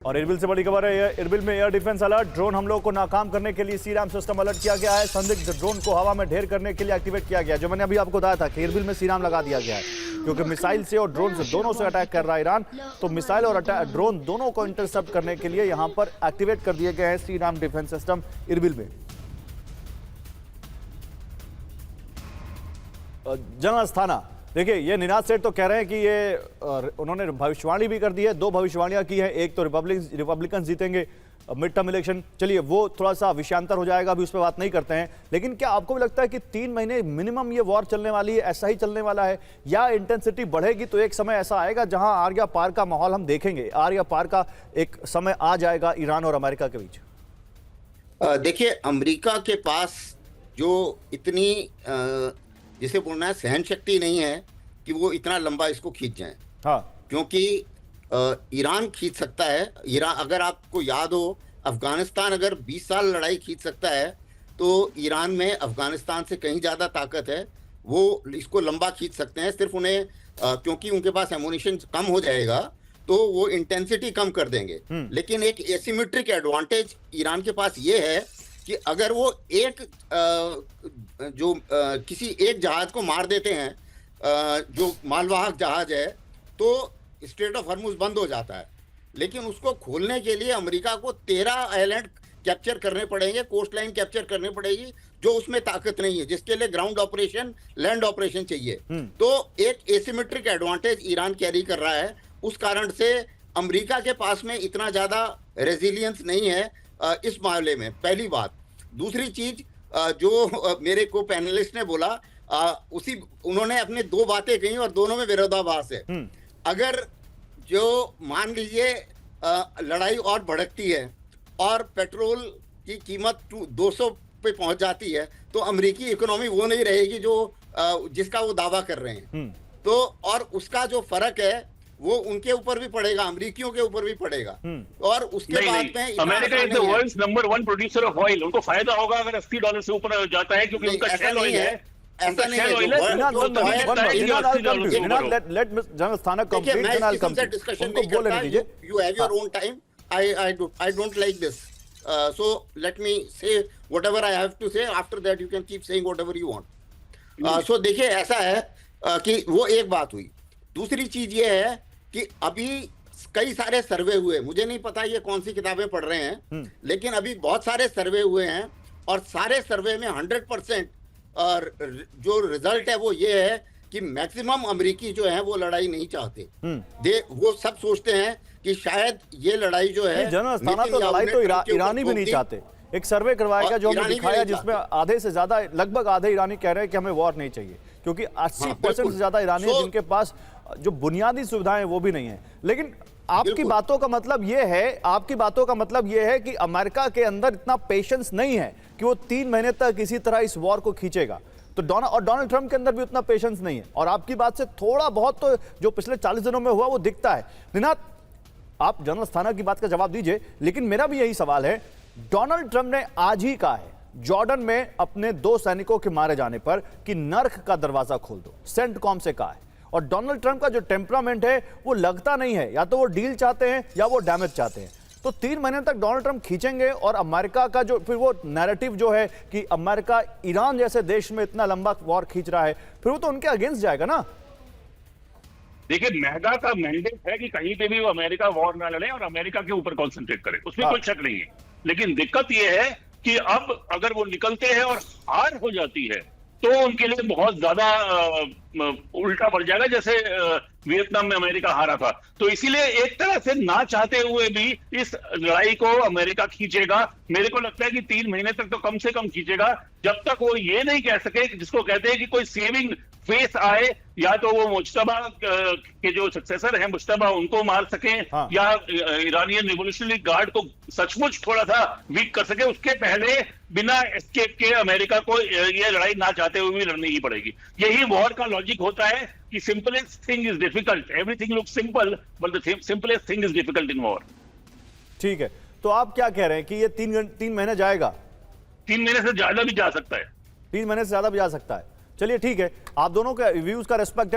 और इरबिल से बड़ी खबर है। इरबिल में एयर डिफेंस अलर्ट, ड्रोन हमलों को नाकाम करने के लिए सीराम सिस्टम अलर्ट किया गया है। संदिग्ध ड्रोन को हवा में ढेर करने के लिए एक्टिवेट किया गया है। जो मैंने अभी आपको बताया था कि इरबिल में सीराम लगा दिया गया है क्योंकि मिसाइल से और ड्रोन से दोनों से अटैक कर रहा है ईरान। तो मिसाइल और ड्रोन दोनों को इंटरसेप्ट करने के लिए यहां पर एक्टिवेट कर दिए गए हैं सीराम डिफेंस सिस्टम इरबिल में। जनरल अस्थाना, देखिए ये निनाद सेठ तो कह रहे हैं कि ये उन्होंने भविष्यवाणी भी कर दी है। दो भविष्यवाणियां की है, एक तो रिपब्लिकन जीतेंगे मिड टर्म इलेक्शन, चलिए वो थोड़ा सा विषयांतर हो जाएगा, अभी उस पर बात नहीं करते हैं। लेकिन क्या आपको भी लगता है कि 3 महीने मिनिमम ये वॉर चलने वाली है, ऐसा ही चलने वाला है, या इंटेंसिटी बढ़ेगी तो एक समय ऐसा आएगा जहां आर्या पार का माहौल हम देखेंगे, आर्या पार का एक समय आ जाएगा ईरान और अमेरिका के बीच? देखिए, अमेरिका के पास जो इतनी जिसे बोलना है सहन शक्ति नहीं है कि वो इतना लंबा इसको खींच जाए। हाँ, क्योंकि ईरान खींच सकता है। ईरान, अगर आपको याद हो, अफगानिस्तान अगर 20 साल लड़ाई खींच सकता है तो ईरान में अफगानिस्तान से कहीं ज़्यादा ताकत है, वो इसको लंबा खींच सकते हैं। सिर्फ उन्हें क्योंकि उनके पास एमुनिशन कम हो जाएगा तो वो इंटेंसिटी कम कर देंगे। लेकिन एक एसिमेट्रिक एडवांटेज ईरान के पास ये है कि अगर वो किसी एक जहाज को मार देते हैं, जो मालवाहक जहाज है, तो स्ट्रेट ऑफ हॉर्मुज बंद हो जाता है। लेकिन उसको खोलने के लिए अमेरिका को 13 आइलैंड कैप्चर करने पड़ेंगे, कोस्ट लाइन कैप्चर करनी पड़ेगी, जो उसमें ताकत नहीं है, जिसके लिए ग्राउंड ऑपरेशन, लैंड ऑपरेशन चाहिए। तो एक एसिमेट्रिक एडवांटेज ईरान कैरी कर रहा है। उस कारण से अमेरिका के पास में इतना ज्यादा रेजिलियंस नहीं है इस मामले में, पहली बात। दूसरी चीज, जो मेरे को पैनलिस्ट ने बोला, उन्होंने अपने 2 बातें कही और दोनों में विरोधाभास है। अगर जो मान लीजिए लड़ाई और भड़कती है और पेट्रोल की कीमत 200 पे पहुंच जाती है तो अमेरिकी इकोनॉमी वो नहीं रहेगी जो जिसका वो दावा कर रहे हैं। तो और उसका जो फर्क है वो उनके ऊपर भी पड़ेगा, अमेरिकियों के ऊपर भी पड़ेगा। और उसके बाद में America is the world's number 1 producer of oil. उनको फायदा होगा अगर $80 से ऊपर जाता है, क्योंकि उनका शेल ऑयल है। ऐसा नहीं है। जनरल स्थानक कंप्लीट जनरल कंप्लीट उनको बोलने दीजिए। You have your own time, I don't like this. So let me say whatever I have to say. After that you can keep saying whatever you want. So देखिए, ऐसा है कि वो एक बात हुई। दूसरी चीज ये है कि अभी कई सारे सर्वे हुए, मुझे नहीं पता ये कौन सी किताबें पढ़ रहे हैं, लेकिन अभी बहुत सारे सर्वे हुए हैं और सारे सर्वे में 100% और जो रिजल्ट है वो ये है कि मैक्सिमम अमेरिकी जो है वो लड़ाई नहीं चाहते। वो सब सोचते हैं कि शायद ये लड़ाई जो है, जनरल तो लड़ाई तो ईरानी भी नहीं चाहते। एक सर्वे करवाएगा जो हमने दिखाया जिसमें आधे से ज्यादा, लगभग आधे ईरानी कह रहे हैं कि हमें वॉर नहीं चाहिए, क्योंकि 80% से ज्यादा ईरानी है जिनके पास जो बुनियादी सुविधाएं वो भी नहीं है। लेकिन आपकी बातों का मतलब ये है कि अमेरिका के अंदर इतना पेशेंस नहीं है कि वो 3 महीने तक इसी तरह इस वॉर को खींचेगा। तो डोनाल्ड ट्रंप के अंदर भी उतना पेशेंस नहीं है। और आपकी बात से थोड़ा बहुत तो जो पिछले 40 दिनों में हुआ वो दिखता है। निनाद, आप जनरल स्थाना की बात का जवाब दीजिए, लेकिन मेरा भी यही सवाल है। डोनाल्ड ट्रंप ने आज ही कहा है जॉर्डन में अपने 2 सैनिकों के मारे जाने पर कि नर्क का दरवाजा खोल दो, सेंटकॉम से कहा है। और डोनाल्ड ट्रंप का जो टेम्परामेंट है वो लगता नहीं है, या तो वो डील चाहते हैं या वो डैमेज चाहते हैं। तो 3 महीने तक डोनाल्ड ट्रंप खींचेंगे और अमेरिका का जो फिर वो नैरेटिव जो है कि अमेरिका ईरान जैसे देश में इतना लंबा वॉर खींच रहा है, फिर वो तो उनके अगेंस्ट जाएगा ना। देखिए, महंगा का मैंडेट है कि कहीं पे भी वो अमेरिका वॉर ना लड़े और अमेरिका के ऊपर कॉन्सेंट्रेट करे, उसमें कोई शक नहीं है। लेकिन दिक्कत यह है कि अब अगर वो निकलते हैं और हार हो जाती है तो उनके लिए बहुत ज्यादा उल्टा पड़ जाएगा, जैसे वियतनाम में अमेरिका हारा था। तो इसीलिए एक तरह से ना चाहते हुए भी इस लड़ाई को अमेरिका खींचेगा। मेरे को लगता है कि 3 महीने तक तो कम से कम खींचेगा, जब तक वो ये नहीं कह सके, जिसको कहते हैं कि कोई सेविंग फेस आए, या तो वो मुश्तबा के जो सक्सेसर हैं मुश्तबा उनको मार सके, या ईरानियन रिवोल्यूशनरी गार्ड को सचमुच थोड़ा सा वीक कर सके। उसके पहले बिना एस्केप के अमेरिका को ये लड़ाई ना चाहते हुए भी लड़नी ही पड़ेगी। यही वॉर का लॉजिक होता है कि simplest thing is difficult, everything looks simple but the simplest thing is difficult in war. ठीक है, तो आप क्या कह रहे हैं कि ये 3 महीने जाएगा? 3 महीने से ज्यादा भी जा सकता है। 3 महीने से ज्यादा भी जा सकता है। चलिए ठीक है, आप दोनों के व्यूज का रिस्पेक्ट है।